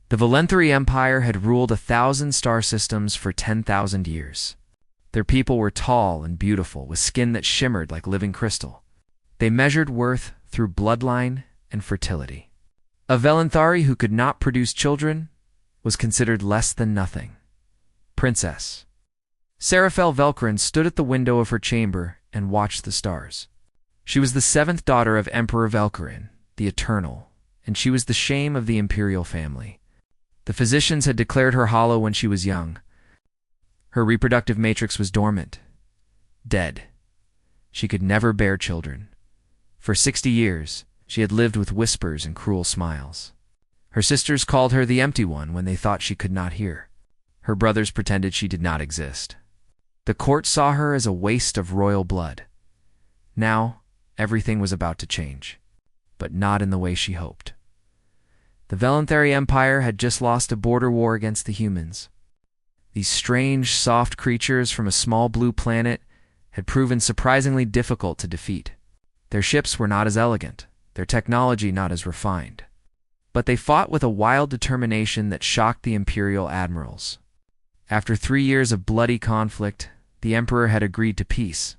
The Valenthari Empire had ruled 1,000 star systems for 10,000 years. Their people were tall and beautiful, with skin that shimmered like living crystal. They measured worth through bloodline and fertility. A Valenthari who could not produce children was considered less than nothing. Princess Serafel Velkarin stood at the window of her chamber and watched the stars. She was the 7th daughter of Emperor Velkarin, the Eternal, and she was the shame of the imperial family. The physicians had declared her hollow when she was young. Her reproductive matrix was dormant, dead. She could never bear children. For 60 years, she had lived with whispers and cruel smiles. Her sisters called her the Empty One when they thought she could not hear. Her brothers pretended she did not exist. The court saw her as a waste of royal blood. Now, everything was about to change, but not in the way she hoped. The Valenthari Empire had just lost a border war against the humans. These strange, soft creatures from a small blue planet had proven surprisingly difficult to defeat. Their ships were not as elegant, their technology not as refined. But they fought with a wild determination that shocked the imperial admirals. After 3 years of bloody conflict, the emperor had agreed to peace.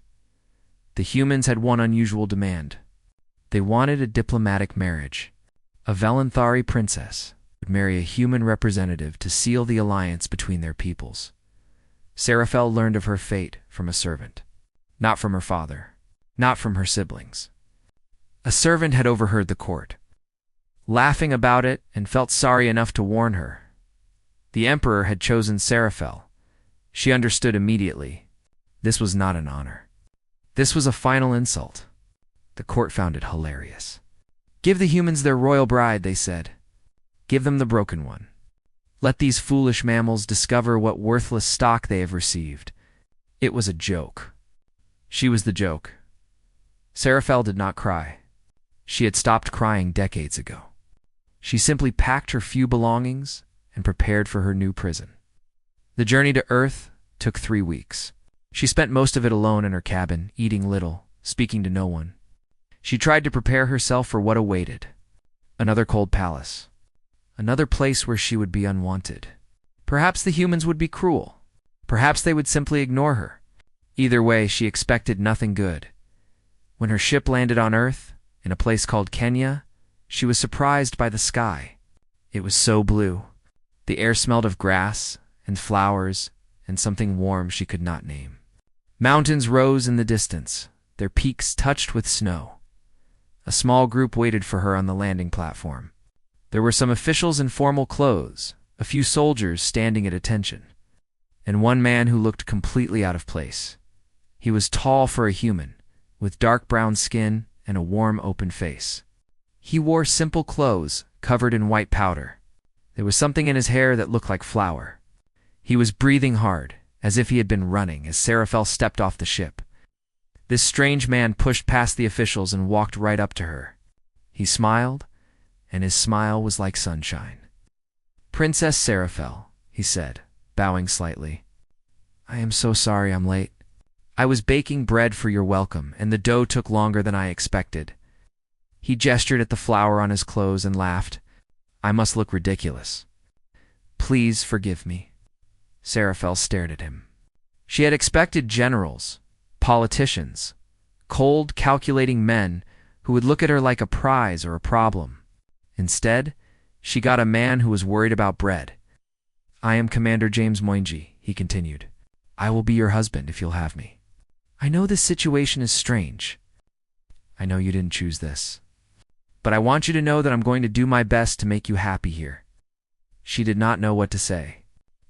The humans had one unusual demand. They wanted a diplomatic marriage. A Valenthari princess would marry a human representative to seal the alliance between their peoples. Serafel learned of her fate from a servant. Not from her father. Not from her siblings. A servant had overheard the court, laughing about it, and felt sorry enough to warn her. The emperor had chosen Serafel. She understood immediately. This was not an honor. This was a final insult. The court found it hilarious. "Give the humans their royal bride," they said. "Give them the broken one. Let these foolish mammals discover what worthless stock they have received." It was a joke. She was the joke. Serafel did not cry. She had stopped crying decades ago. She simply packed her few belongings and prepared for her new prison. The journey to Earth took 3 weeks. She spent most of it alone in her cabin, eating little, speaking to no one. She tried to prepare herself for what awaited. Another cold palace. Another place where she would be unwanted. Perhaps the humans would be cruel. Perhaps they would simply ignore her. Either way, she expected nothing good. When her ship landed on Earth, in a place called Kenya, she was surprised by the sky. It was so blue. The air smelled of grass and flowers and something warm she could not name. Mountains rose in the distance, their peaks touched with snow. A small group waited for her on the landing platform. There were some officials in formal clothes, a few soldiers standing at attention, and one man who looked completely out of place. He was tall for a human, with dark brown skin and a warm, open face. He wore simple clothes covered in white powder. There was something in his hair that looked like flour. He was breathing hard, as if he had been running, as Serafel stepped off the ship. This strange man pushed past the officials and walked right up to her. He smiled, and his smile was like sunshine. "Princess Serafel," he said, bowing slightly. "I am so sorry I'm late. I was baking bread for your welcome, and the dough took longer than I expected." He gestured at the flour on his clothes and laughed. "I must look ridiculous. Please forgive me." Serafel stared at him. She had expected generals, politicians, cold, calculating men who would look at her like a prize or a problem. Instead, she got a man who was worried about bread. "I am Commander James Moinji," he continued. "I will be your husband if you'll have me. I know this situation is strange. I know you didn't choose this. But I want you to know that I'm going to do my best to make you happy here." She did not know what to say.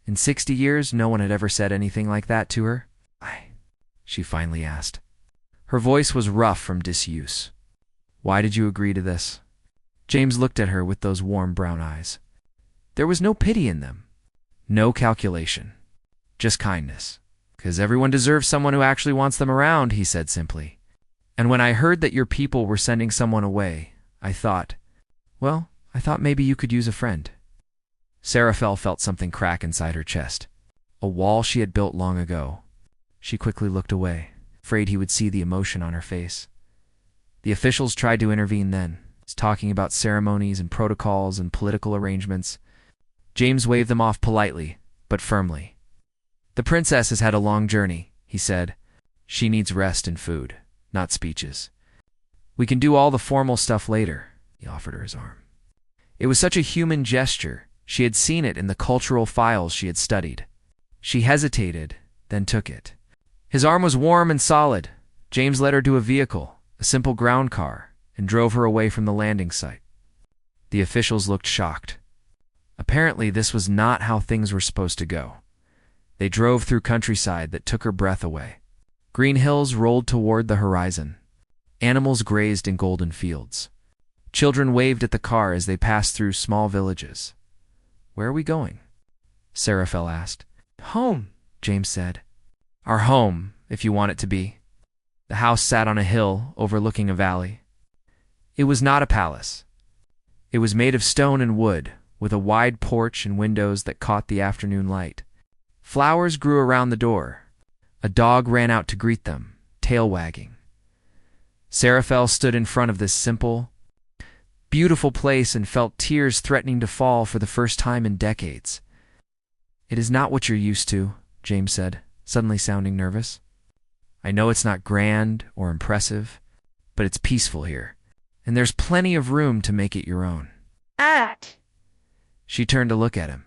In 60 years, no one had ever said anything like that to her. "Why?" she finally asked. Her voice was rough from disuse. "Why did you agree to this?" James looked at her with those warm brown eyes. There was no pity in them. No calculation. Just kindness. "'Cause everyone deserves someone who actually wants them around," he said simply. "And when I heard that your people were sending someone away, I thought maybe you could use a friend." Serafel felt something crack inside her chest. A wall she had built long ago. She quickly looked away, afraid he would see the emotion on her face. The officials tried to intervene then, talking about ceremonies and protocols and political arrangements. James waved them off politely, but firmly. The princess has had a long journey, he said. She needs rest and food, not speeches. We can do all the formal stuff later, he offered her his arm. It was such a human gesture. She had seen it in the cultural files she had studied. She hesitated, then took it. His arm was warm and solid. James led her to a vehicle, a simple ground car, and drove her away from the landing site. The officials looked shocked. Apparently, this was not how things were supposed to go. They drove through countryside that took her breath away. Green hills rolled toward the horizon. Animals grazed in golden fields. Children waved at the car as they passed through small villages. Where are we going? Seraphel asked. Home, James said. Our home, if you want it to be. The house sat on a hill overlooking a valley. It was not a palace. It was made of stone and wood, with a wide porch and windows that caught the afternoon light. Flowers grew around the door. A dog ran out to greet them, tail wagging. Seraphel stood in front of this simple, beautiful place and felt tears threatening to fall for the first time in decades. It is not what you're used to, James said, suddenly sounding nervous. I know it's not grand or impressive, but it's peaceful here, and there's plenty of room to make it your own. She turned to look at him.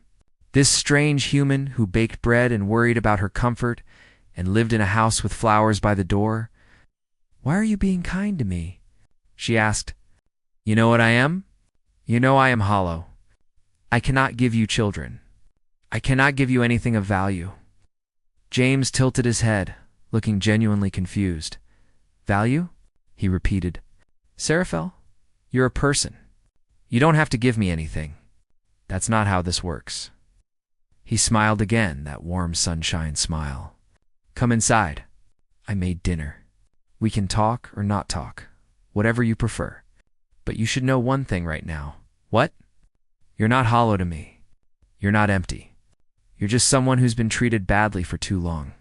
This strange human who baked bread and worried about her comfort and lived in a house with flowers by the door. Why are you being kind to me? She asked. You know what I am? You know I am hollow. I cannot give you children. I cannot give you anything of value. James tilted his head, looking genuinely confused. Value? He repeated. Seraphel, you're a person. You don't have to give me anything. That's not how this works. He smiled again, that warm sunshine smile. Come inside. I made dinner. We can talk or not talk, whatever you prefer. But you should know one thing right now. What? You're not hollow to me. You're not empty. You're just someone who's been treated badly for too long.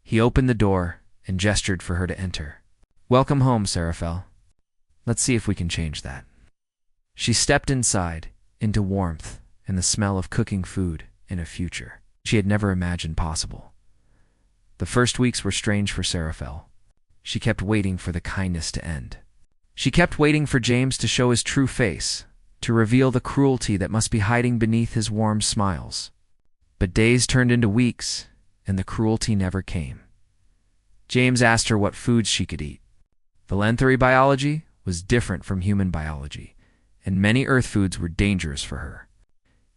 He opened the door and gestured for her to enter. Welcome home, Seraphel. Let's see if we can change that. She stepped inside, into warmth and the smell of cooking food in a future she had never imagined possible. The first weeks were strange for Seraphel. She kept waiting for the kindness to end. She kept waiting for James to show his true face, to reveal the cruelty that must be hiding beneath his warm smiles. But days turned into weeks, and the cruelty never came. James asked her what foods she could eat. Voluntary biology was different from human biology, and many Earth foods were dangerous for her.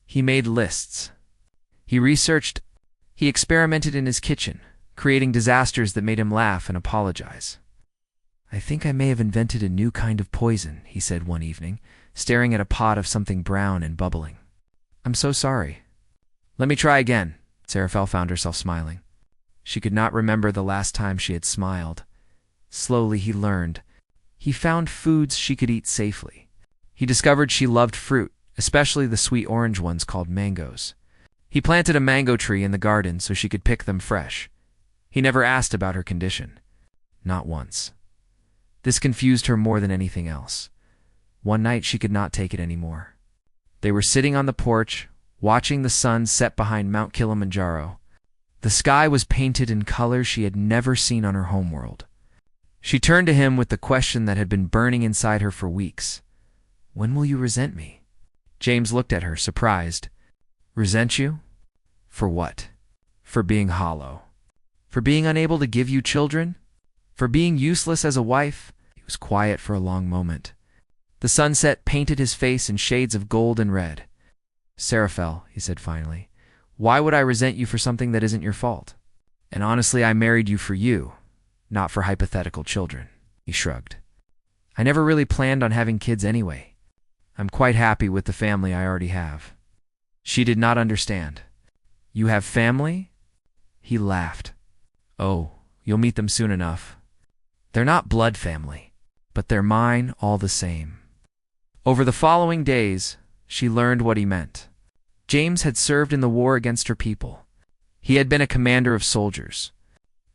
He made lists. He researched. He experimented in his kitchen, creating disasters that made him laugh and apologize. I think I may have invented a new kind of poison, he said one evening, staring at a pot of something brown and bubbling. I'm so sorry. Let me try again. Seraphel found herself smiling. She could not remember the last time she had smiled. Slowly he learned. He found foods she could eat safely. He discovered she loved fruit, especially the sweet orange ones called mangoes. He planted a mango tree in the garden so she could pick them fresh. He never asked about her condition. Not once. This confused her more than anything else. One night she could not take it anymore. They were sitting on the porch, watching the sun set behind Mount Kilimanjaro. The sky was painted in colors she had never seen on her homeworld. She turned to him with the question that had been burning inside her for weeks. When will you resent me? James looked at her, surprised. Resent you? For what? For being hollow. For being unable to give you children? For being useless as a wife? He was quiet for a long moment. The sunset painted his face in shades of gold and red. Seraphel, he said finally, why would I resent you for something that isn't your fault? And honestly, I married you for you, not for hypothetical children. He shrugged. I never really planned on having kids anyway. I'm quite happy with the family I already have. She did not understand. You have family? He laughed. Oh, you'll meet them soon enough. They're not blood family, but they're mine all the same. Over the following days, she learned what he meant. James had served in the war against her people. He had been a commander of soldiers.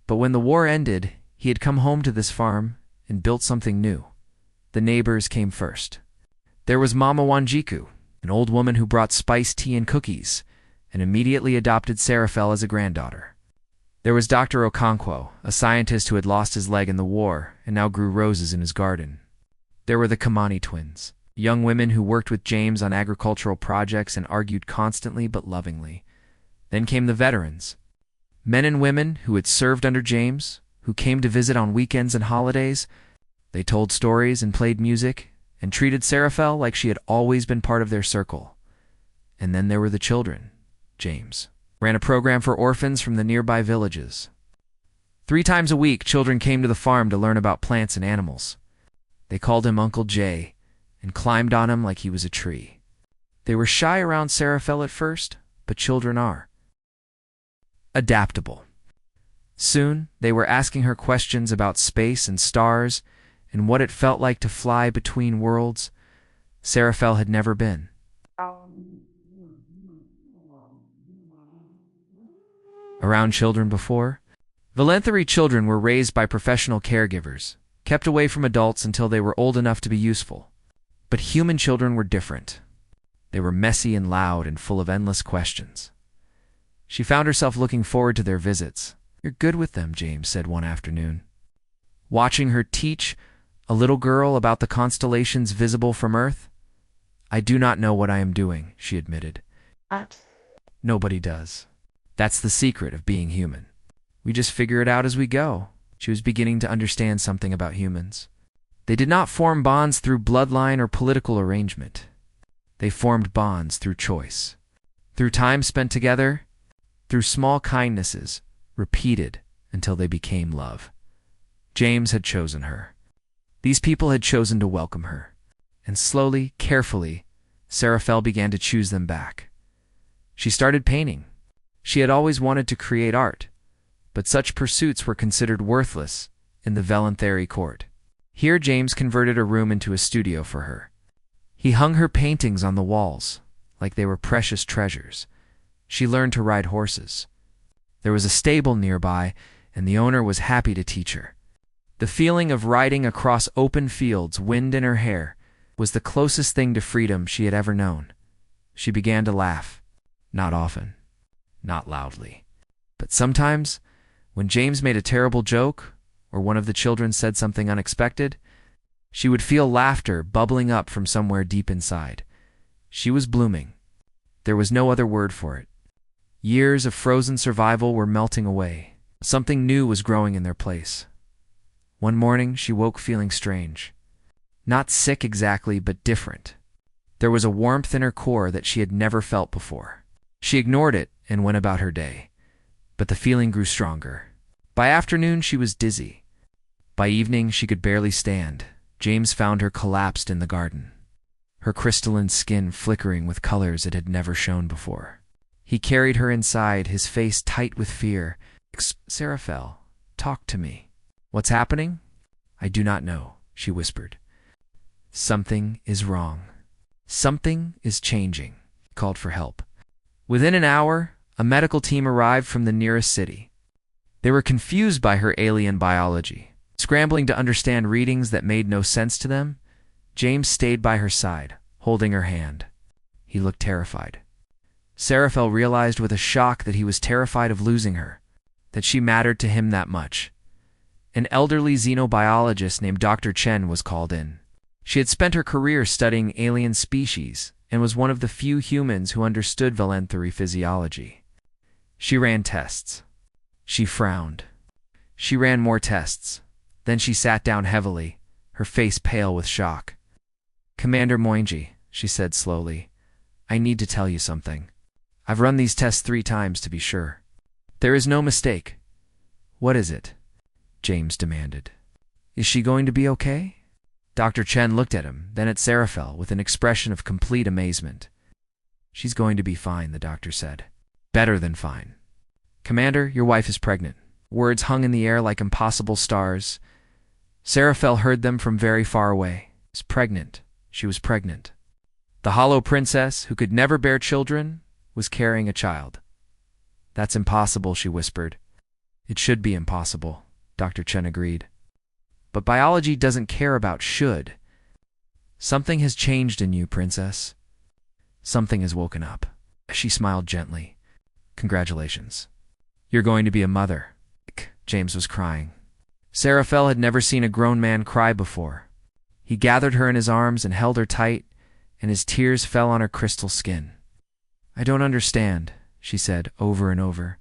But when the war ended, he had come home to this farm and built something new. The neighbors came first. There was Mama Wanjiku, an old woman who brought spiced tea and cookies, and immediately adopted Seraphel as a granddaughter. There was Dr. Okonkwo, a scientist who had lost his leg in the war and now grew roses in his garden. There were the Kamani twins, young women who worked with James on agricultural projects and argued constantly but lovingly. Then came the veterans, men and women who had served under James, who came to visit on weekends and holidays. They told stories and played music and treated Seraphel like she had always been part of their circle. And then there were the children. James ran a program for orphans from the nearby villages. 3 times a week, children came to the farm to learn about plants and animals. They called him Uncle Jay and climbed on him like he was a tree. They were shy around Seraphel at first, but children are adaptable. Soon, they were asking her questions about space and stars and what it felt like to fly between worlds Seraphel had never been. Around children before, Valenthary children were raised by professional caregivers, kept away from adults until they were old enough to be useful. But human children were different. They were messy and loud and full of endless questions. She found herself looking forward to their visits. "You're good with them," James said one afternoon. Watching her teach a little girl about the constellations visible from Earth. "I do not know what I am doing," she admitted. Nobody does. That's the secret of being human. We just figure it out as we go. She was beginning to understand something about humans. They did not form bonds through bloodline or political arrangement. They formed bonds through choice, through time spent together, through small kindnesses, repeated until they became love. James had chosen her. These people had chosen to welcome her. And slowly, carefully, Seraphel began to choose them back. She started painting. She had always wanted to create art, but such pursuits were considered worthless in the Valenthary court. Here James converted a room into a studio for her. He hung her paintings on the walls, like they were precious treasures. She learned to ride horses. There was a stable nearby, and the owner was happy to teach her. The feeling of riding across open fields, wind in her hair, was the closest thing to freedom she had ever known. She began to laugh. Not often. Not loudly. But sometimes, when James made a terrible joke, or one of the children said something unexpected, she would feel laughter bubbling up from somewhere deep inside. She was blooming. There was no other word for it. Years of frozen survival were melting away. Something new was growing in their place. One morning, she woke feeling strange. Not sick exactly, but different. There was a warmth in her core that she had never felt before. She ignored it and went about her day. But the feeling grew stronger. By afternoon, she was dizzy. By evening, she could barely stand. James found her collapsed in the garden, her crystalline skin flickering with colors it had never shown before. He carried her inside, his face tight with fear. "Seraphel, talk to me." "What's happening?" "I do not know," she whispered. "Something is wrong. Something is changing." He called for help. Within an hour, a medical team arrived from the nearest city. They were confused by her alien biology. Scrambling to understand readings that made no sense to them, James stayed by her side, holding her hand. He looked terrified. Seraphel realized with a shock that he was terrified of losing her, that she mattered to him that much. An elderly xenobiologist named Dr. Chen was called in. She had spent her career studying alien species and was one of the few humans who understood Valenthary physiology. She ran tests. She frowned. She ran more tests. Then she sat down heavily, her face pale with shock. "Commander Moinji," she said slowly, "I need to tell you something. I've run these tests 3 times to be sure. There is no mistake." "What is it?" James demanded. "Is she going to be okay?" Dr. Chen looked at him, then at Seraphel with an expression of complete amazement. "She's going to be fine," the doctor said. "Better than fine." "Commander, your wife is pregnant." Words hung in the air like impossible stars. Seraphel heard them from very far away. She was pregnant. She was pregnant. The hollow princess, who could never bear children, was carrying a child. "That's impossible," she whispered. "It should be impossible," Dr. Chen agreed. "But biology doesn't care about should. Something has changed in you, princess. Something has woken up. She smiled gently. Congratulations. You're going to be a mother. James was crying. Seraphel had never seen a grown man cry before. He gathered her in his arms and held her tight, and his tears fell on her crystal skin. I don't understand, she said over and over.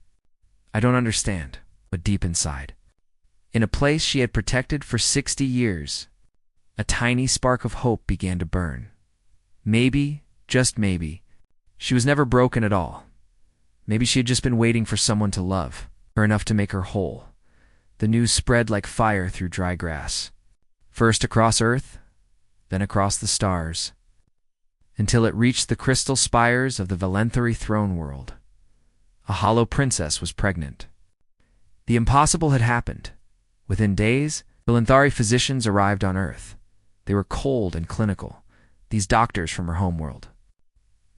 I don't understand, but deep inside, in a place she had protected for 60 years, a tiny spark of hope began to burn. Maybe, just maybe, she was never broken at all. Maybe she had just been waiting for someone to love her enough to make her whole. The news spread like fire through dry grass, first across Earth, then across the stars, until it reached the crystal spires of the Valenthari throne world. A hollow princess was pregnant. The impossible had happened. Within days, Valenthari physicians arrived on Earth. They were cold and clinical, these doctors from her homeworld.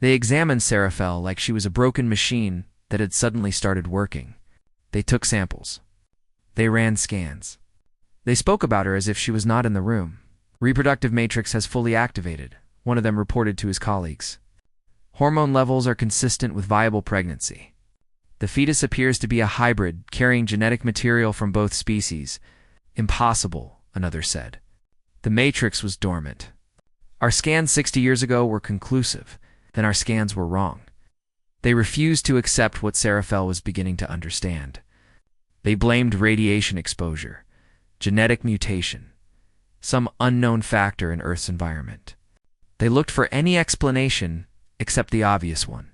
They examined Seraphel like she was a broken machine that had suddenly started working. They took samples. They ran scans. They spoke about her as if she was not in the room. Reproductive matrix has fully activated, one of them reported to his colleagues. Hormone levels are consistent with viable pregnancy. The fetus appears to be a hybrid, carrying genetic material from both species. Impossible, another said. The matrix was dormant. Our scans 60 years ago were conclusive. Then our scans were wrong. They refused to accept what Seraphel was beginning to understand. They blamed radiation exposure, genetic mutation, some unknown factor in Earth's environment. They looked for any explanation except the obvious one.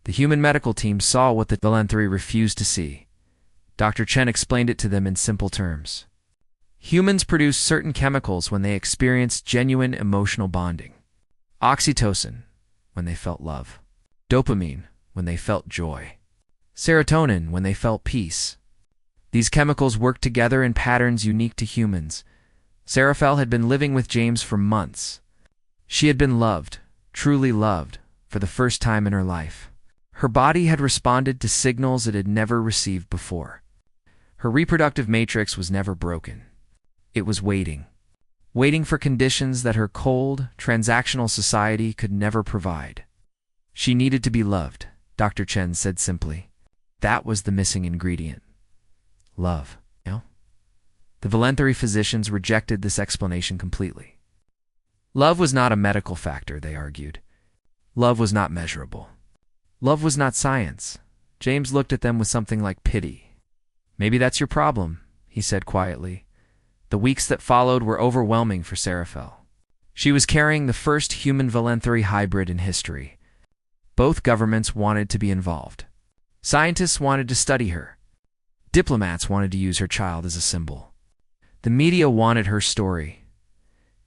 The human medical team saw what the Valenthari refused to see. Dr. Chen explained it to them in simple terms. Humans produce certain chemicals when they experience genuine emotional bonding. Oxytocin, when they felt love. Dopamine, when they felt joy. Serotonin, when they felt peace. These chemicals work together in patterns unique to humans. Seraphel had been living with James for months. She had been loved, truly loved, for the first time in her life. Her body had responded to signals it had never received before. Her reproductive matrix was never broken. It was waiting for conditions that her cold, transactional society could never provide. She needed to be loved, Dr. Chen said simply. That was the missing ingredient. Love, you know? The Valenthari physicians rejected this explanation completely. Love was not a medical factor, they argued. Love was not measurable. Love was not science. James looked at them with something like pity. Maybe that's your problem, he said quietly. The weeks that followed were overwhelming for Seraphel. She was carrying the first human Valenthari hybrid in history. Both governments wanted to be involved. Scientists wanted to study her. Diplomats wanted to use her child as a symbol. The media wanted her story.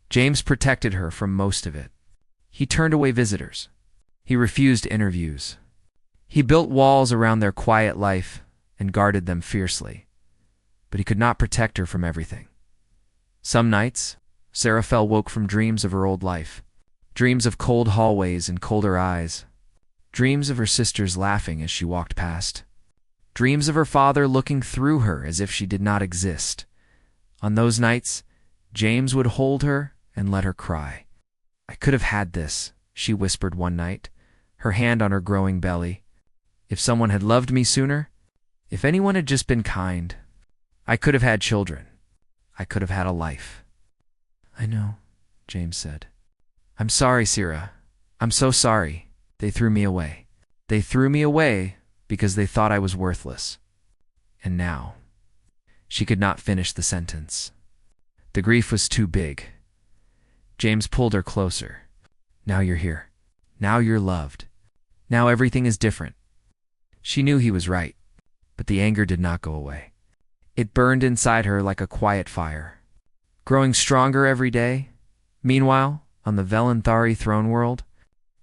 James protected her from most of it. He turned away visitors. He refused interviews. He built walls around their quiet life and guarded them fiercely. But he could not protect her from everything. Some nights, Seraphel woke from dreams of her old life. Dreams of cold hallways and colder eyes. Dreams of her sisters laughing as she walked past. Dreams of her father looking through her as if she did not exist. On those nights, James would hold her and let her cry. I could have had this, she whispered one night, her hand on her growing belly. If someone had loved me sooner, if anyone had just been kind, I could have had children. I could have had a life. I know, James said. I'm sorry, Sira. I'm so sorry. They threw me away. They threw me away because they thought I was worthless. And now... She could not finish the sentence. The grief was too big. James pulled her closer. Now you're here. Now you're loved. Now everything is different. She knew he was right, but the anger did not go away. It burned inside her like a quiet fire, growing stronger every day. Meanwhile, on the Valenthari throne world,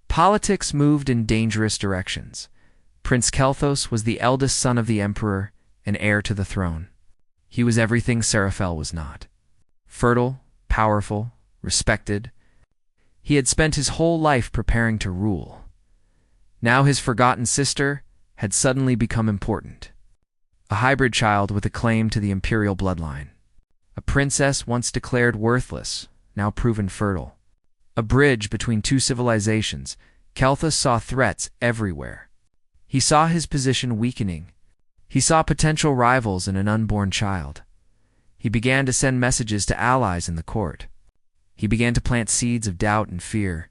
politics moved in dangerous directions. Prince Kelthos was the eldest son of the emperor and heir to the throne. He was everything Seraphel was not. Fertile, powerful, respected. He had spent his whole life preparing to rule. Now his forgotten sister had suddenly become important. A hybrid child with a claim to the imperial bloodline. A princess once declared worthless, now proven fertile. A bridge between two civilizations, Kelthus saw threats everywhere. He saw his position weakening. He saw potential rivals and an unborn child. He began to send messages to allies in the court. He began to plant seeds of doubt and fear.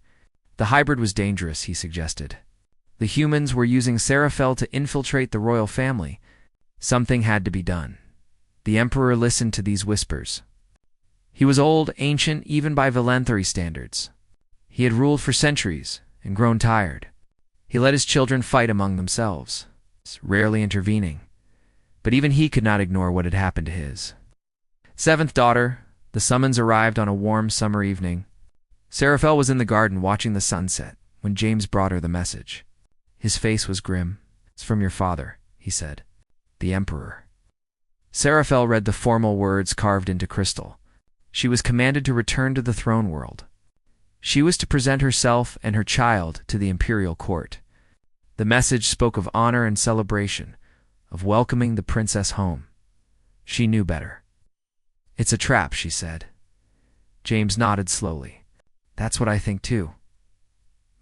The hybrid was dangerous, he suggested. The humans were using Serafel to infiltrate the royal family. Something had to be done. The Emperor listened to these whispers. He was old, ancient, even by Valenthari standards. He had ruled for centuries and grown tired. He let his children fight among themselves, rarely intervening. But even he could not ignore what had happened to his seventh daughter. The summons arrived on a warm summer evening. Serafel was in the garden watching the sunset when James brought her the message. His face was grim. "It's from your father," he said. "The Emperor." Serafel read the formal words carved into crystal. She was commanded to return to the throne world. She was to present herself and her child to the imperial court. The message spoke of honor and celebration, of welcoming the princess home. She knew better. "It's a trap," she said. James nodded slowly. "That's what I think too.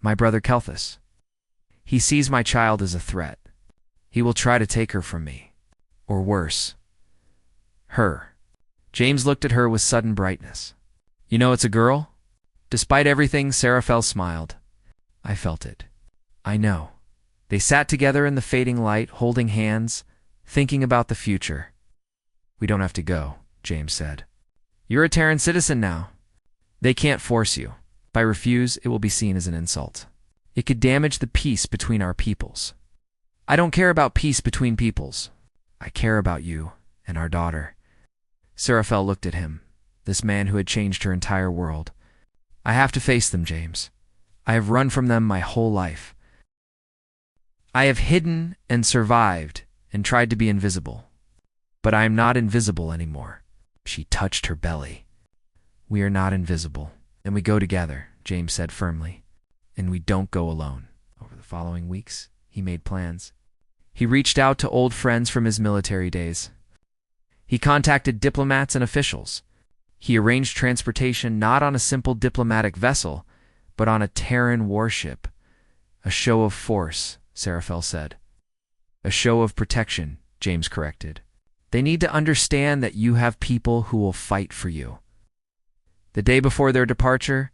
My brother Kelthus. He sees my child as a threat. He will try to take her from me. Or worse, her." James looked at her with sudden brightness. "You know it's a girl?" Despite everything, Serafel smiled. "I felt it. I know." They sat together in the fading light, holding hands, thinking about the future. "We don't have to go," James said. "You're a Terran citizen now. They can't force you. If I refuse, it will be seen as an insult. It could damage the peace between our peoples." "I don't care about peace between peoples. I care about you and our daughter." Serafel looked at him, this man who had changed her entire world. "I have to face them, James. I have run from them my whole life. I have hidden and survived and tried to be invisible. But I am not invisible anymore." She touched her belly. "We are not invisible, and we go together," James said firmly. "And we don't go alone." Over the following weeks, he made plans. He reached out to old friends from his military days. He contacted diplomats and officials. He arranged transportation not on a simple diplomatic vessel, but on a Terran warship. "A show of force," Serafel said. "A show of protection," James corrected. "They need to understand that you have people who will fight for you." The day before their departure,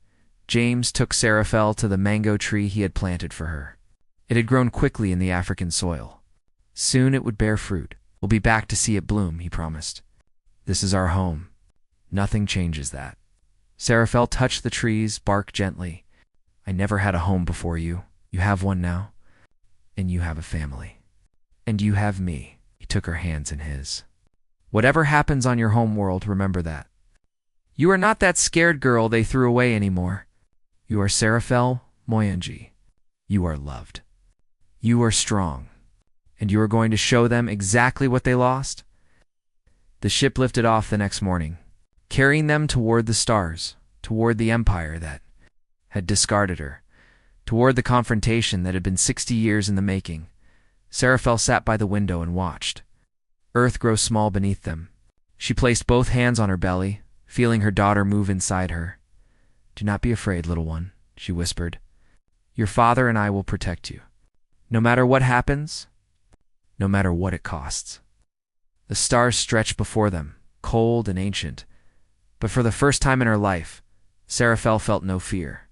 James took Serafel to the mango tree he had planted for her. It had grown quickly in the African soil. Soon it would bear fruit. "We'll be back to see it bloom," he promised. "This is our home. Nothing changes that." Serafel touched the tree's bark gently. "I never had a home before you. You have one now. And you have a family. And you have me." He took her hands in his. "Whatever happens on your home world, remember that. You are not that scared girl they threw away anymore. You are Serafel Moyanji. You are loved. You are strong. And you are going to show them exactly what they lost." The ship lifted off the next morning, carrying them toward the stars, toward the empire that had discarded her, toward the confrontation that had been 60 years in the making. Serafel sat by the window and watched. Earth grow small beneath them. She placed both hands on her belly, feeling her daughter move inside her. "Do not be afraid, little one," she whispered. "Your father and I will protect you. No matter what happens, no matter what it costs." The stars stretched before them, cold and ancient. But for the first time in her life, Serafel felt no fear.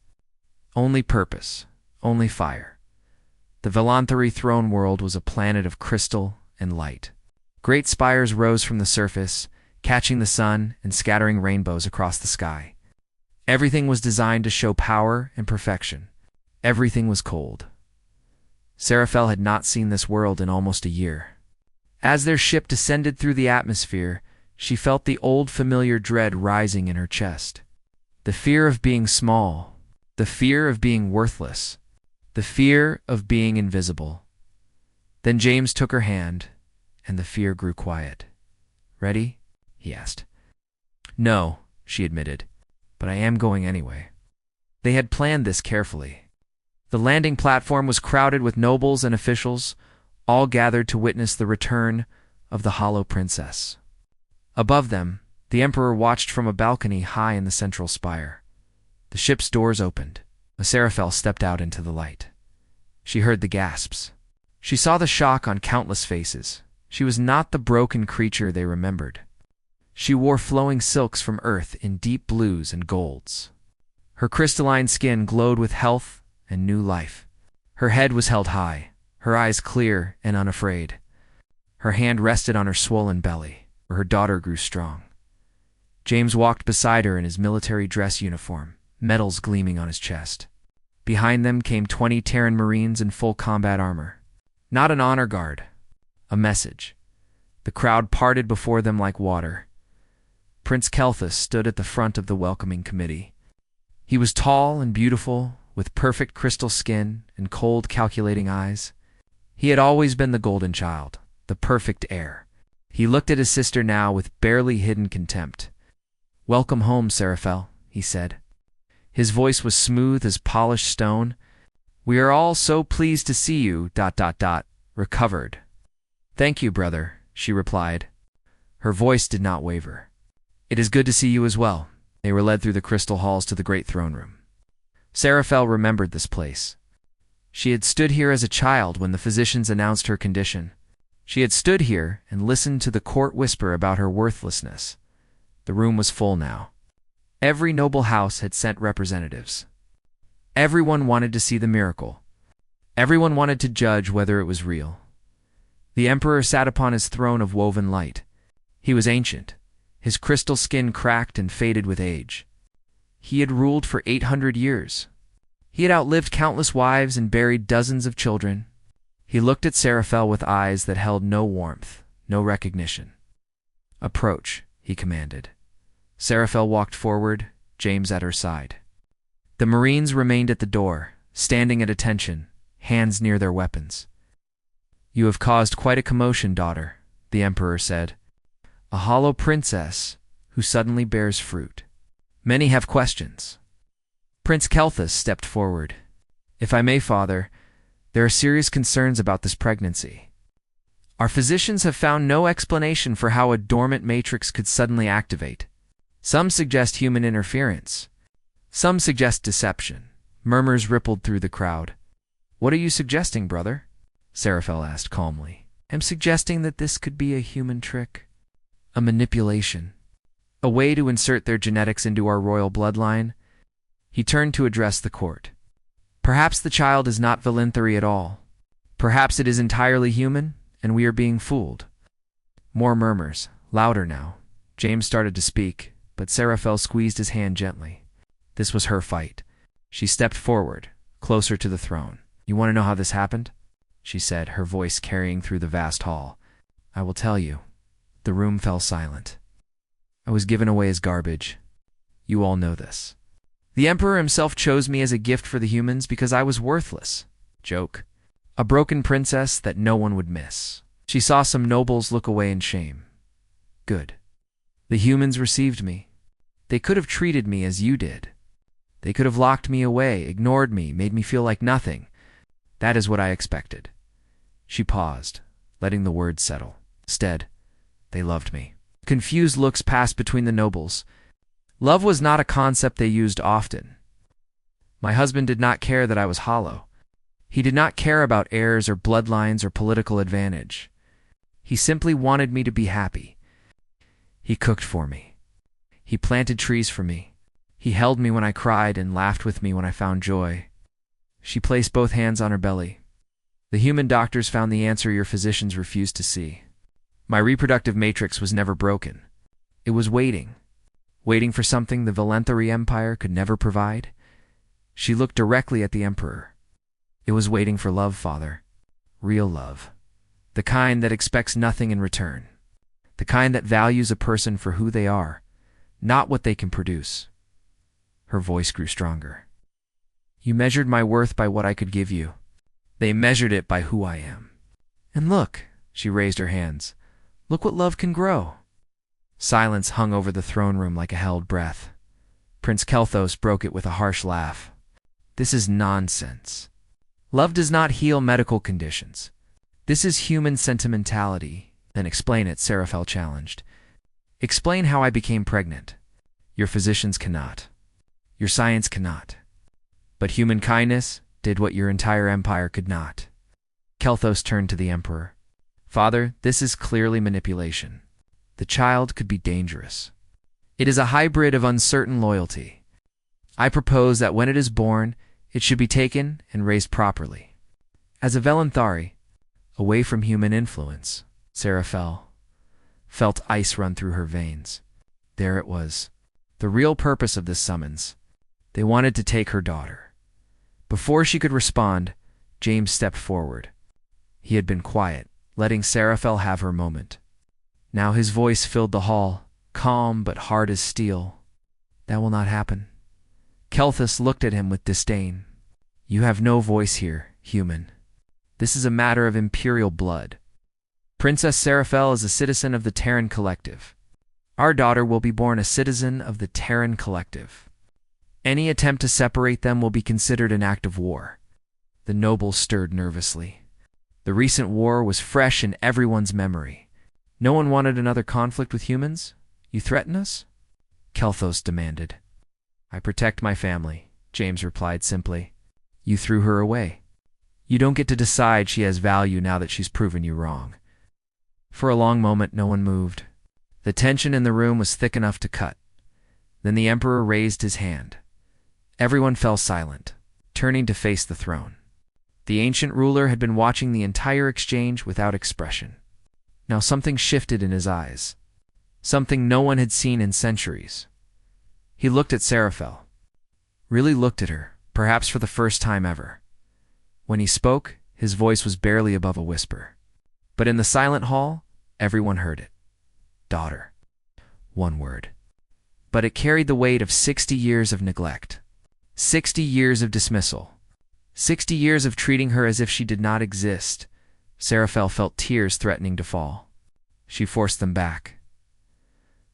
Only purpose, only fire. The Valanthari throne world was a planet of crystal and light. Great spires rose from the surface, catching the sun and scattering rainbows across the sky. Everything was designed to show power and perfection. Everything was cold. Serafel had not seen this world in almost a year. As their ship descended through the atmosphere, she felt the old familiar dread rising in her chest. The fear of being small, the fear of being worthless, the fear of being invisible. Then James took her hand, and the fear grew quiet. "Ready?" he asked. "No," she admitted, "but I am going anyway." They had planned this carefully. The landing platform was crowded with nobles and officials, all gathered to witness the return of the Hollow Princess. Above them, the Emperor watched from a balcony high in the central spire. The ship's doors opened. A Serafel stepped out into the light. She heard the gasps. She saw the shock on countless faces. She was not the broken creature they remembered. She wore flowing silks from earth in deep blues and golds. Her crystalline skin glowed with health and new life. Her head was held high, her eyes clear and unafraid. Her hand rested on her swollen belly, where her daughter grew strong. James walked beside her in his military dress uniform, medals gleaming on his chest. Behind them came 20 Terran Marines in full combat armor. Not an honor guard, a message. The crowd parted before them like water. Prince Kelthus stood at the front of the welcoming committee. He was tall and beautiful, with perfect crystal skin and cold, calculating eyes. He had always been the golden child, the perfect heir. He looked at his sister now with barely hidden contempt. "Welcome home, Seraphel," he said. His voice was smooth as polished stone. "We are all so pleased to see you, recovered." "Thank you, brother," she replied. Her voice did not waver. "It is good to see you as well." They were led through the crystal halls to the great throne room. Seraphel remembered this place. She had stood here as a child when the physicians announced her condition. She had stood here and listened to the court whisper about her worthlessness. The room was full now. Every noble house had sent representatives. Everyone wanted to see the miracle. Everyone wanted to judge whether it was real. The emperor sat upon his throne of woven light. He was ancient, his crystal skin cracked and faded with age. He had ruled for 800 years. He had outlived countless wives and buried dozens of children. He looked at Seraphel with eyes that held no warmth, no recognition. "Approach," he commanded. Seraphel walked forward, James at her side. The Marines remained at the door, standing at attention, hands near their weapons. "You have caused quite a commotion, daughter," the emperor said. "A hollow princess who suddenly bears fruit. Many have questions." Prince Kelthus stepped forward. "If I may, father, there are serious concerns about this pregnancy. Our physicians have found no explanation for how a dormant matrix could suddenly activate. Some suggest human interference. Some suggest deception." Murmurs rippled through the crowd. "What are you suggesting, brother?" Seraphel asked calmly. "I'm suggesting that this could be a human trick. A manipulation. A way to insert their genetics into our royal bloodline." He turned to address the court. "Perhaps the child is not Valinthari at all. Perhaps it is entirely human, and we are being fooled." More murmurs, louder now. James started to speak, but Seraphel squeezed his hand gently. This was her fight. She stepped forward, closer to the throne. "You want to know how this happened?" she said, her voice carrying through the vast hall. "I will tell you." The room fell silent. "I was given away as garbage. You all know this. The Emperor himself chose me as a gift for the humans because I was worthless. Joke. A broken princess that no one would miss." She saw some nobles look away in shame. "Good. The humans received me. They could have treated me as you did. They could have locked me away, ignored me, made me feel like nothing. That is what I expected." She paused, letting the words settle. Instead, they loved me. Confused looks passed between the nobles. Love was not a concept they used often. My husband did not care that I was hollow. He did not care about heirs or bloodlines or political advantage. He simply wanted me to be happy. He cooked for me. He planted trees for me. He held me when I cried and laughed with me when I found joy. She placed both hands on her belly. "The human doctors found the answer your physicians refused to see. My reproductive matrix was never broken. It was waiting for something the Valinthari Empire could never provide." She looked directly at the Emperor. "It was waiting for love, Father. Real love. The kind that expects nothing in return. The kind that values a person for who they are, not what they can produce." Her voice grew stronger. "You measured my worth by what I could give you. They measured it by who I am. And look," she raised her hands, "look what love can grow." Silence hung over the throne room like a held breath. Prince Kelthos broke it with a harsh laugh. "This is nonsense. Love does not heal medical conditions. This is human sentimentality." "Then explain it," Seraphel challenged. "Explain how I became pregnant. Your physicians cannot. Your science cannot. But human kindness, did what your entire empire could not. Kelthos turned to the Emperor. Father, this is clearly manipulation. The child could be dangerous. It is a hybrid of uncertain loyalty. I propose that when it is born, it should be taken and raised properly. As a Velanthari, away from human influence, Seraphel felt ice run through her veins. There it was, the real purpose of this summons. They wanted to take her daughter. Before she could respond, James stepped forward. He had been quiet, letting Seraphel have her moment. Now his voice filled the hall, calm but hard as steel. That will not happen. Kelthus looked at him with disdain. You have no voice here, human. This is a matter of imperial blood. Princess Seraphel is a citizen of the Terran Collective. Our daughter will be born a citizen of the Terran Collective. Any attempt to separate them will be considered an act of war. The nobles stirred nervously. The recent war was fresh in everyone's memory. No one wanted another conflict with humans? You threaten us? Kelthos demanded. I protect my family, James replied simply. You threw her away. You don't get to decide she has value now that she's proven you wrong. For a long moment, no one moved. The tension in the room was thick enough to cut. Then the Emperor raised his hand. Everyone fell silent, turning to face the throne. The ancient ruler had been watching the entire exchange without expression. Now something shifted in his eyes. Something no one had seen in centuries. He looked at Seraphel. Really looked at her, perhaps for the first time ever. When he spoke, his voice was barely above a whisper. But in the silent hall, everyone heard it. Daughter. One word. But it carried the weight of 60 years of neglect. 60 years of dismissal. 60 years of treating her as if she did not exist. Seraphel felt tears threatening to fall. She forced them back.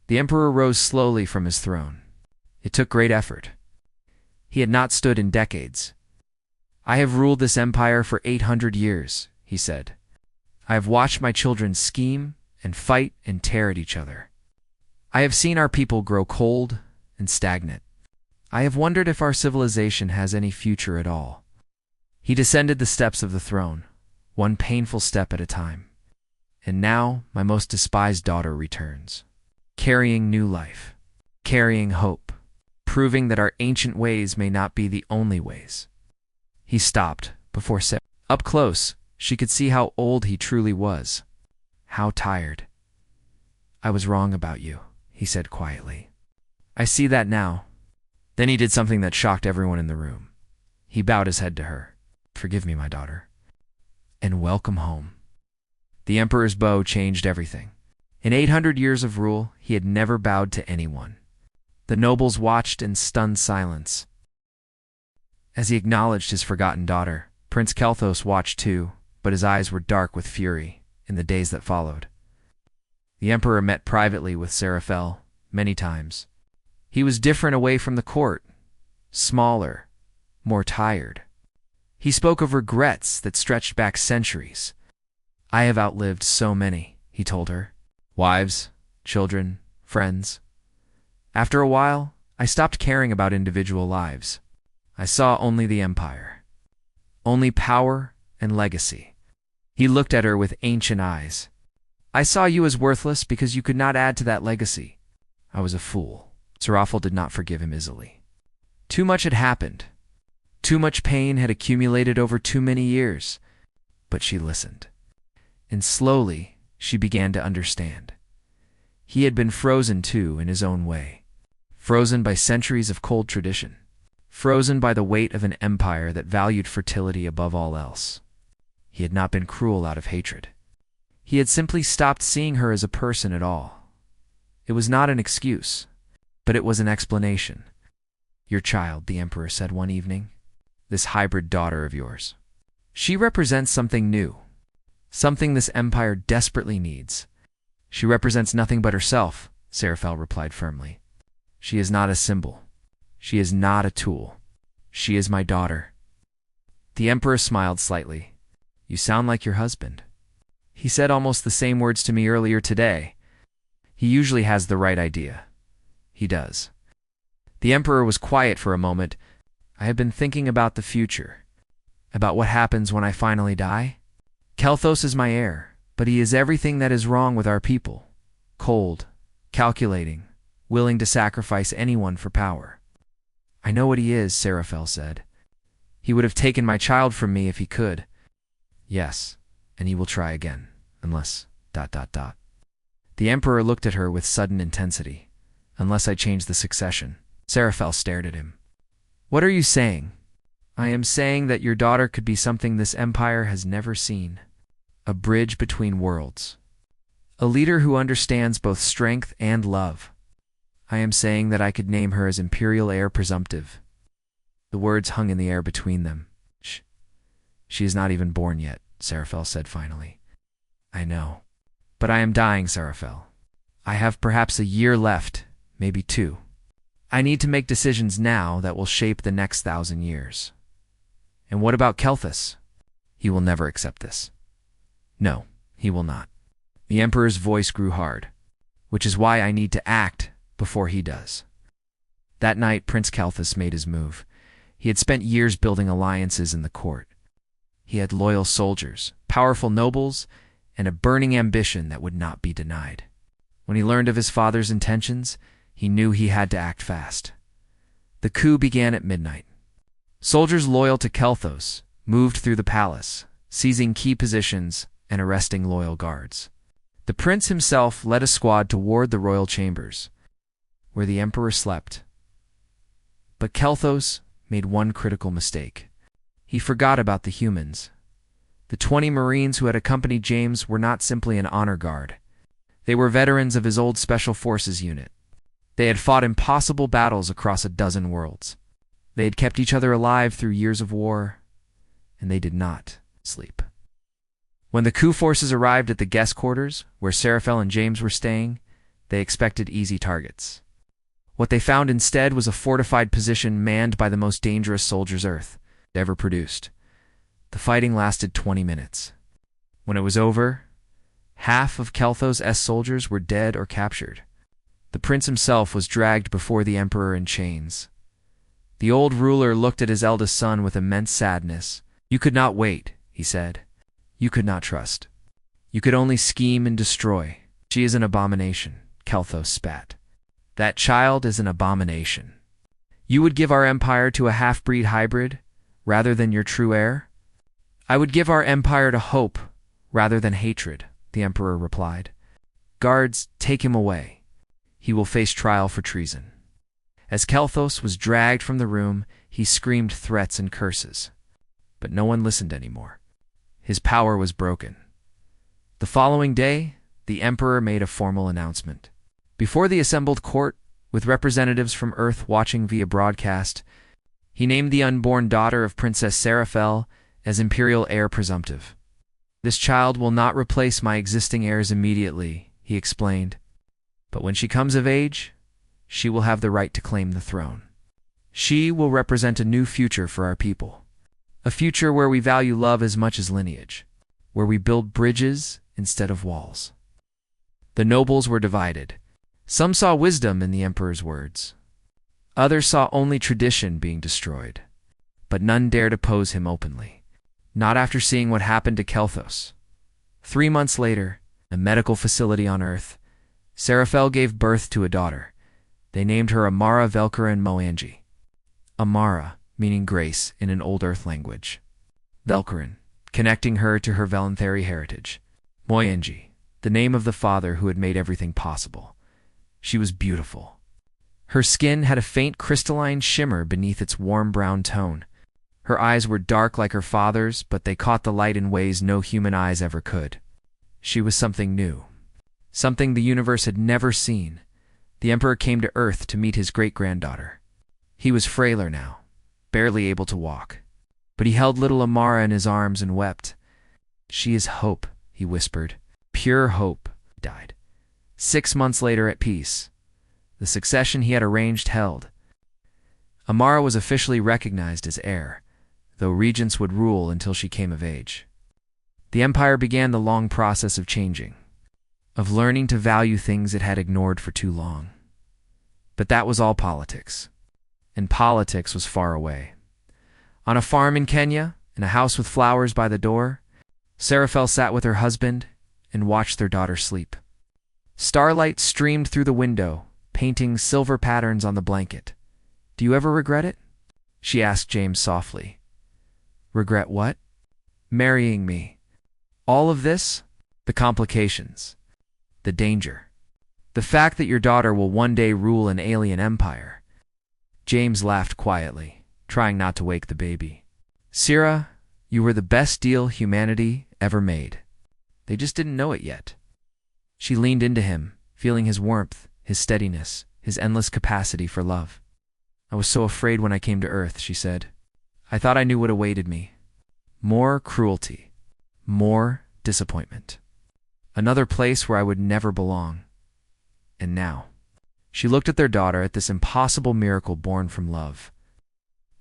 The Emperor rose slowly from his throne. It took great effort. He had not stood in decades. I have ruled this empire for 800 years, he said. I have watched my children scheme and fight and tear at each other. I have seen our people grow cold and stagnant. I have wondered if our civilization has any future at all. He descended the steps of the throne, one painful step at a time. And now my most despised daughter returns, carrying new life, carrying hope, proving that our ancient ways may not be the only ways. He stopped before Sarah. Up close, she could see how old he truly was. How tired. I was wrong about you, he said quietly. I see that now. Then he did something that shocked everyone in the room. He bowed his head to her. Forgive me, my daughter. And welcome home. The Emperor's bow changed everything. In 800 years of rule, he had never bowed to anyone. The nobles watched in stunned silence. As he acknowledged his forgotten daughter, Prince Kelthos watched too, but his eyes were dark with fury in the days that followed. The Emperor met privately with Seraphel many times. He was different away from the court, smaller, more tired. He spoke of regrets that stretched back centuries. I have outlived so many, he told her. Wives, children, friends. After a while, I stopped caring about individual lives. I saw only the empire. Only power and legacy. He looked at her with ancient eyes. I saw you as worthless because you could not add to that legacy. I was a fool. Seraphel did not forgive him easily. Too much had happened. Too much pain had accumulated over too many years. But she listened. And slowly, she began to understand. He had been frozen too in his own way. Frozen by centuries of cold tradition. Frozen by the weight of an empire that valued fertility above all else. He had not been cruel out of hatred. He had simply stopped seeing her as a person at all. It was not an excuse, but it was an explanation. Your child, the Emperor said one evening. This hybrid daughter of yours. She represents something new. Something this empire desperately needs. She represents nothing but herself, Seraphel replied firmly. She is not a symbol. She is not a tool. She is my daughter. The Emperor smiled slightly. You sound like your husband. He said almost the same words to me earlier today. He usually has the right idea. He does. The Emperor was quiet for a moment. I have been thinking about the future. About what happens when I finally die? Kelthos is my heir, but he is everything that is wrong with our people. Cold, calculating, willing to sacrifice anyone for power. I know what he is, Seraphel said. He would have taken my child from me if he could. Yes, and he will try again, unless... The Emperor looked at her with sudden intensity. Unless I change the succession. Seraphel stared at him. What are you saying? I am saying that your daughter could be something this empire has never seen. A bridge between worlds. A leader who understands both strength and love. I am saying that I could name her as Imperial Heir Presumptive. The words hung in the air between them. She is not even born yet, Seraphel said finally. I know. But I am dying, Seraphel. I have perhaps a year left, maybe 2. I need to make decisions now that will shape the next 1,000 years. And what about Kelthus? He will never accept this. No, he will not. The Emperor's voice grew hard, which is why I need to act before he does. That night, Prince Kelthus made his move. He had spent years building alliances in the court. He had loyal soldiers, powerful nobles, and a burning ambition that would not be denied. When he learned of his father's intentions, he knew he had to act fast. The coup began at midnight. Soldiers loyal to Kelthos moved through the palace, seizing key positions and arresting loyal guards. The prince himself led a squad toward the royal chambers, where the emperor slept. But Kelthos made one critical mistake. He forgot about the humans. The 20 Marines who had accompanied James were not simply an honor guard. They were veterans of his old Special Forces unit. They had fought impossible battles across a dozen worlds. They had kept each other alive through years of war, and they did not sleep. When the coup forces arrived at the guest quarters, where Seraphel and James were staying, they expected easy targets. What they found instead was a fortified position manned by the most dangerous soldiers Earth ever produced. The fighting lasted 20 minutes. When it was over, half of Kelthos' soldiers were dead or captured. The prince himself was dragged before the emperor in chains. The old ruler looked at his eldest son with immense sadness. You could not wait, he said. You could not trust. You could only scheme and destroy. She is an abomination, Kelthos spat. That child is an abomination. You would give our empire to a half-breed hybrid, rather than your true heir? I would give our empire to hope, rather than hatred, the emperor replied. Guards, take him away. He will face trial for treason. As Kelthos was dragged from the room, he screamed threats and curses. But no one listened anymore. His power was broken. The following day, the emperor made a formal announcement. Before the assembled court, with representatives from Earth watching via broadcast, he named the unborn daughter of Princess Seraphel as Imperial Heir Presumptive. This child will not replace my existing heirs immediately, he explained. But when she comes of age, she will have the right to claim the throne. She will represent a new future for our people. A future where we value love as much as lineage, where we build bridges instead of walls. The nobles were divided. Some saw wisdom in the emperor's words. Others saw only tradition being destroyed. But none dared oppose him openly. Not after seeing what happened to Kelthos. 3 months later, a medical facility on Earth, Seraphel gave birth to a daughter. They named her Amara Velkarin Moanji. Amara, meaning grace in an Old Earth language. Velkarin, connecting her to her Velanthari heritage. Moanji, the name of the father who had made everything possible. She was beautiful. Her skin had a faint crystalline shimmer beneath its warm brown tone. Her eyes were dark like her father's, but they caught the light in ways no human eyes ever could. She was something new. Something the universe had never seen. The emperor came to Earth to meet his great-granddaughter. He was frailer now, barely able to walk. But he held little Amara in his arms and wept. She is hope, he whispered. Pure hope. Died. 6 months later at peace. The succession he had arranged held. Amara was officially recognized as heir, though regents would rule until she came of age. The empire began the long process of changing, of learning to value things it had ignored for too long. But that was all politics, and politics was far away. On a farm in Kenya, In a house with flowers by the door, Seraphel sat with her husband and watched their daughter sleep. Starlight streamed through the window, painting silver patterns on the blanket. "Do you ever regret it?" she asked James softly. "Regret what?" "Marrying me. All of this? The complications. The danger. The fact that your daughter will one day rule an alien empire." James laughed quietly, trying not to wake the baby. "Sira, you were the best deal humanity ever made. They just didn't know it yet." She leaned into him, feeling his warmth, his steadiness, his endless capacity for love. "I was so afraid when I came to Earth," she said. "I thought I knew what awaited me. More cruelty. More disappointment. Another place where I would never belong. And now." She looked at their daughter, at this impossible miracle born from love.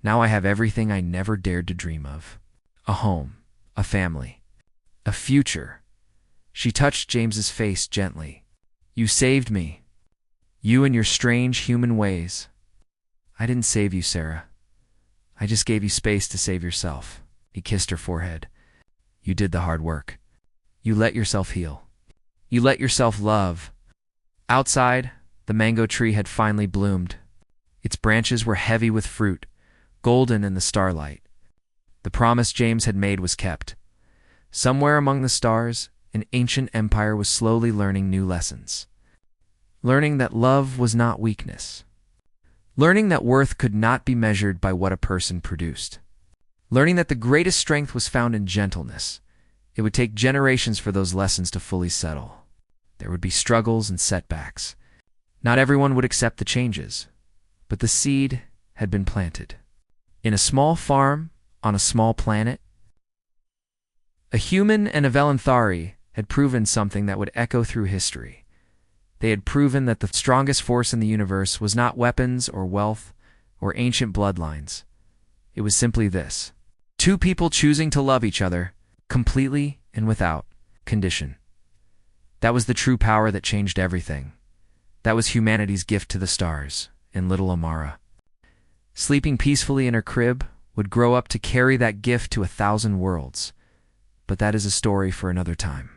"Now I have everything I never dared to dream of. A home, a family, a future." She touched James's face gently. "You saved me. You and your strange human ways." "I didn't save you, Sarah. I just gave you space to save yourself." He kissed her forehead. "You did the hard work. You let yourself heal. You let yourself love." Outside, the mango tree had finally bloomed. Its branches were heavy with fruit, golden in the starlight. The promise James had made was kept. Somewhere among the stars, an ancient empire was slowly learning new lessons. Learning that love was not weakness. Learning that worth could not be measured by what a person produced. Learning that the greatest strength was found in gentleness. It would take generations for those lessons to fully settle. There would be struggles and setbacks. Not everyone would accept the changes, but the seed had been planted. In a small farm, on a small planet, a human and a Velanthari had proven something that would echo through history. They had proven that the strongest force in the universe was not weapons or wealth or ancient bloodlines. It was simply this: two people choosing to love each other, completely and without condition. That was the true power that changed everything. That was humanity's gift to the stars, and little Amara, sleeping peacefully in her crib, would grow up to carry that gift to 1,000 worlds. But that is a story for another time.